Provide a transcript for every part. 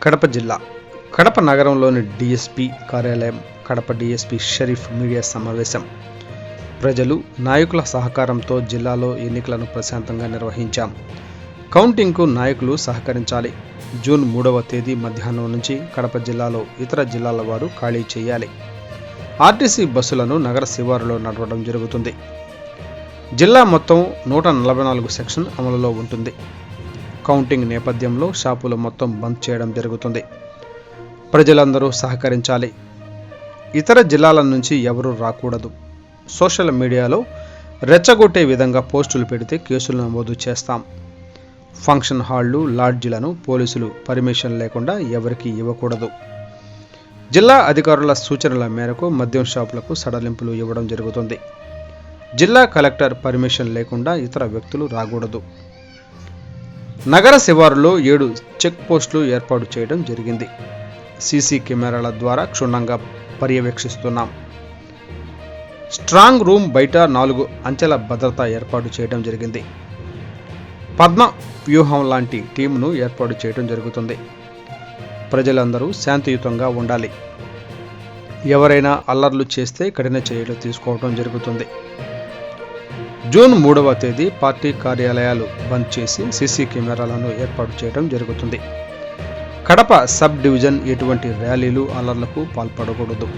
కడప జిల్లా కడప నగరంలోని డీఎస్పీ కార్యాలయం, కడప డీఎస్పీ షరీఫ్ మీడియా సమావేశం. ప్రజలు, నాయకుల సహకారంతో జిల్లాలో ఎన్నికలను ప్రశాంతంగా నిర్వహించాం. కౌంటింగ్కు నాయకులు సహకరించాలి. జూన్ 3వ తేదీ మధ్యాహ్నం నుంచి కడప జిల్లాలో ఇతర జిల్లాల వారు ఖాళీ చేయాలి. ఆర్టీసీ బస్సులను నగర శివారులో నడవడం జరుగుతుంది. జిల్లా మొత్తం 144 సెక్షన్ అమలులో ఉంటుంది. కౌంటింగ్ నేపథ్యంలో షాపులు మొత్తం బంద్ చేయడం జరుగుతుంది. ప్రజలందరూ సహకరించాలి. ఇతర జిల్లాల నుంచి ఎవరూ రాకూడదు. సోషల్ మీడియాలో రెచ్చగొట్టే విధంగా పోస్టులు పెడితే కేసులు నమోదు చేస్తాం. ఫంక్షన్ హాళ్లు, లాడ్జీలను పోలీసులు పర్మిషన్ లేకుండా ఎవరికీ ఇవ్వకూడదు. జిల్లా అధికారుల సూచనల మేరకు మద్యం షాపులకు సడలింపులు ఇవ్వడం జరుగుతుంది. జిల్లా కలెక్టర్ పర్మిషన్ లేకుండా ఇతర వ్యక్తులు రాకూడదు. నగర శివారులో 7 చెక్ పోస్టులు ఏర్పాటు చేయడం జరిగింది. సీసీ కెమెరాల ద్వారా క్షుణ్ణంగా పర్యవేక్షిస్తున్నాం. స్ట్రాంగ్ రూమ్ బయట 4 అంచెల భద్రత ఏర్పాటు చేయడం జరిగింది. పద్మ వ్యూహం లాంటి టీంను ఏర్పాటు చేయడం జరుగుతుంది. ప్రజలందరూ శాంతియుతంగా ఉండాలి. ఎవరైనా అల్లర్లు చేస్తే కఠిన చర్యలు తీసుకోవడం జరుగుతుంది. జూన్ 3వ తేదీ పార్టీ కార్యాలయాలు బంద్ చేసి సీసీ కెమెరాలను ఏర్పాటు చేయడం జరుగుతుంది. కడప సబ్ డివిజన్ ఎటువంటి ర్యాలీలు, అల్లర్లకు పాల్పడకూడదు.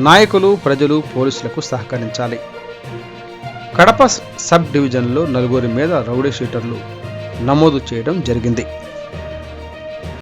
నాయకులు, ప్రజలు పోలీసులకు సహకరించాలి. కడప సబ్ డివిజన్లో 4 మీద రౌడీ షీటర్లు నమోదు చేయడం జరిగింది.